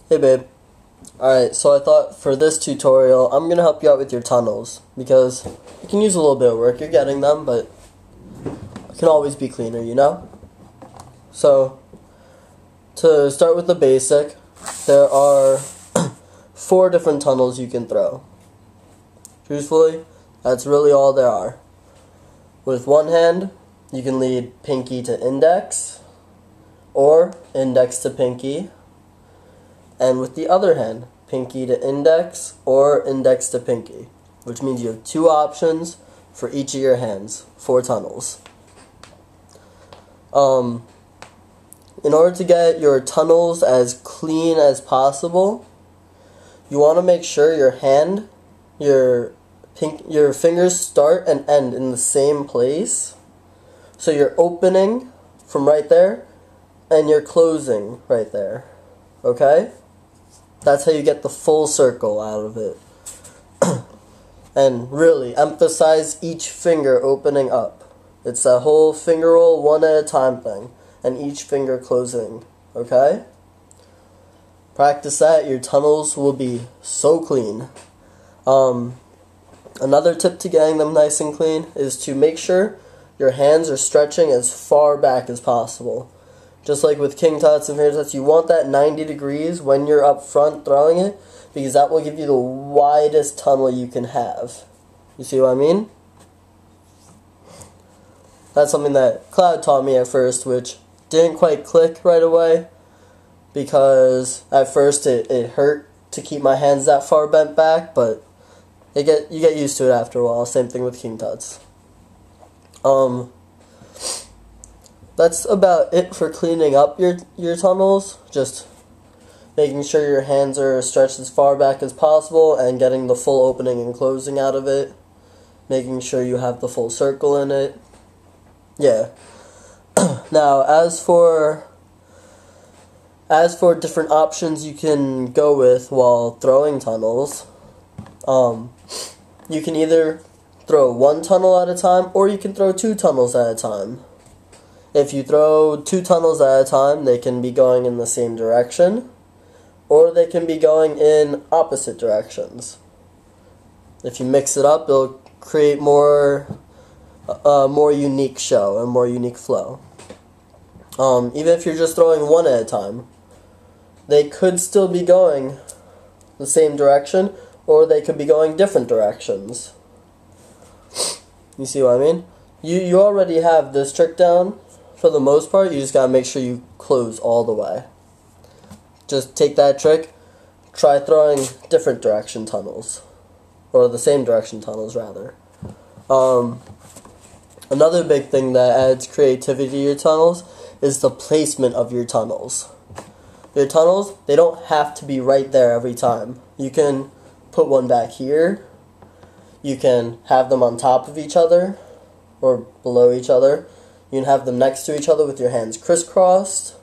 Hey babe. Alright, so I thought for this tutorial, I'm going to help you out with your tunnels, because you can use a little bit of work. You're getting them, but it can always be cleaner, you know? So, to start with the basic, there are 4 different tunnels you can throw. Truthfully, that's really all there are. With one hand, you can lead pinky to index, or index to pinky. And with the other hand, pinky to index or index to pinky, which means you have 2 options for each of your hands, 4 tunnels. In order to get your tunnels as clean as possible, you want to make sure your fingers start and end in the same place. So you're opening from right there and you're closing right there. Okay? That's how you get the full circle out of it. And really, emphasize each finger opening up. It's a whole finger roll, one at a time thing. And each finger closing. Okay? Practice that, your tunnels will be so clean. Another tip to getting them nice and clean is to make sure your hands are stretching as far back as possible. Just like with king tuts and finger tuts, you want that 90 degrees when you're up front throwing it, because that will give you the widest tunnel you can have. You see what I mean? That's something that Cloud taught me at first, which didn't quite click right away, because at first it hurt to keep my hands that far bent back, but you get used to it after a while. Same thing with king tuts. That's about it for cleaning up your tunnels. Just making sure your hands are stretched as far back as possible and getting the full opening and closing out of it. Making sure you have the full circle in it. Yeah. Now, as for different options you can go with while throwing tunnels, you can either throw 1 tunnel at a time, or you can throw 2 tunnels at a time. If you throw 2 tunnels at a time, they can be going in the same direction, or they can be going in opposite directions. If you mix it up, it'll create more unique show and more unique flow. Even if you're just throwing 1 at a time, they could still be going the same direction, or they could be going different directions. You see what I mean? You already have this trick down for the most part. You just gotta make sure you close all the way. Just take that trick, try throwing different direction tunnels, or the same direction tunnels rather. Another big thing that adds creativity to your tunnels is the placement of your tunnels. Your tunnels, they don't have to be right there every time. You can put one back here. You can have them on top of each other or below each other. You can have them next to each other with your hands crisscrossed.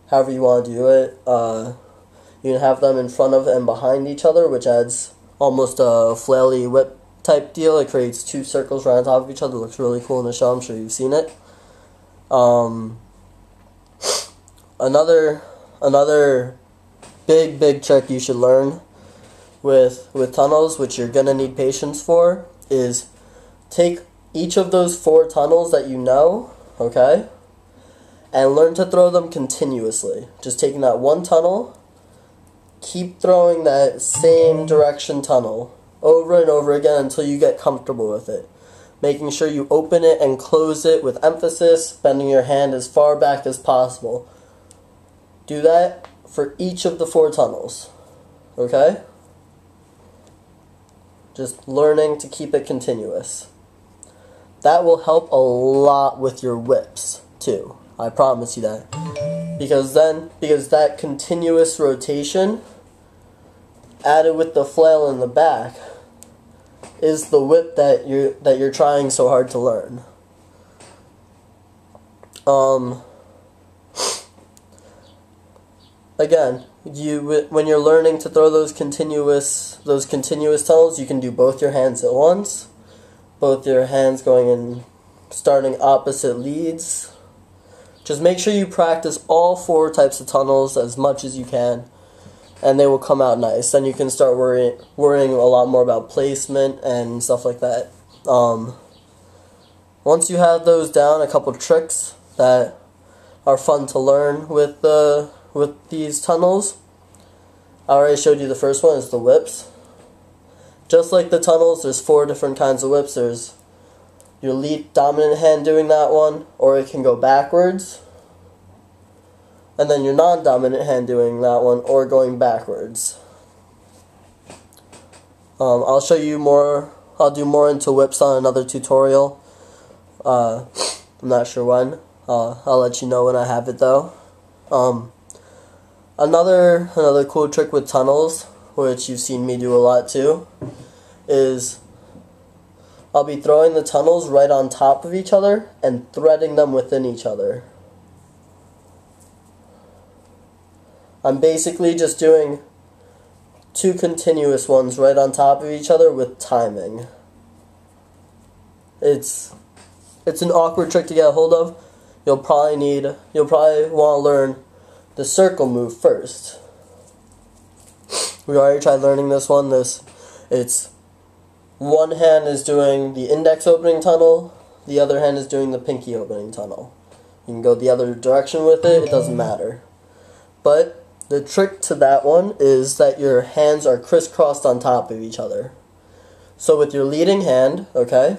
However you want to do it. You can have them in front of and behind each other, which adds almost a flaily whip type deal. It creates 2 circles right on top of each other. It looks really cool in the show. I'm sure you've seen it. Another big trick you should learn with tunnels, which you're gonna need patience for, is take each of those 4 tunnels that you know, okay, and learn to throw them continuously. Just taking that 1 tunnel, keep throwing that same direction tunnel over and over again until you get comfortable with it. Making sure you open it and close it with emphasis, bending your hand as far back as possible. Do that for each of the 4 tunnels, okay? Just learning to keep it continuous. That will help a lot with your whips, too. I promise you that. Because that continuous rotation, added with the flail in the back, is the whip that you're trying so hard to learn. Again, when you're learning to throw those continuous tunnels, you can do both your hands at once. Both your hands going in, starting opposite leads. Just make sure you practice all 4 types of tunnels as much as you can. and they will come out nice. Then you can start worrying a lot more about placement and stuff like that. Once you have those down, a couple tricks that are fun to learn with these tunnels. I already showed you the first one is the whips. Just like the tunnels, there's 4 different kinds of whips. There's your lead dominant hand doing that one, or it can go backwards. And then your non-dominant hand doing that one, or going backwards. I'll show you more. I'll do more into whips on another tutorial. I'm not sure when. I'll let you know when I have it though. Another cool trick with tunnels, which you've seen me do a lot too, is I'll be throwing the tunnels right on top of each other and threading them within each other. I'm basically just doing 2 continuous ones right on top of each other with timing. It's an awkward trick to get a hold of. You'll probably want to learn the circle move first. We already tried learning this one. It's one hand is doing the index opening tunnel, the other hand is doing the pinky opening tunnel. You can go the other direction with it, it doesn't matter. But the trick to that one is that your hands are crisscrossed on top of each other. So with your leading hand, okay,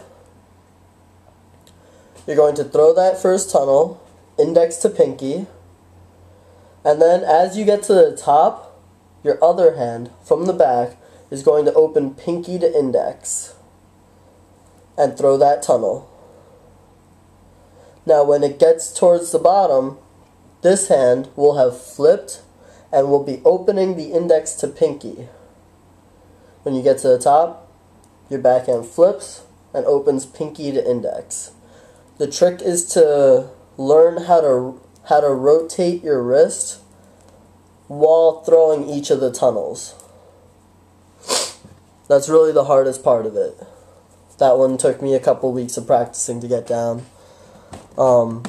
you're going to throw that first tunnel, index to pinky, and then as you get to the top, your other hand from the back is going to open pinky to index and throw that tunnel. Now when it gets towards the bottom, this hand will have flipped and will be opening the index to pinky. When you get to the top, your backhand flips and opens pinky to index. The trick is to learn how to rotate your wrist while throwing each of the tunnels. That's really the hardest part of it. That one took me a couple weeks of practicing to get down. But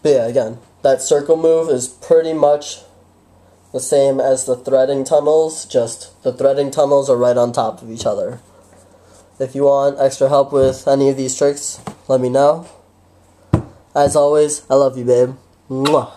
yeah, again, that circle move is pretty much the same as the threading tunnels, just the threading tunnels are right on top of each other. If you want extra help with any of these tricks, let me know. As always, I love you, babe. Mwah.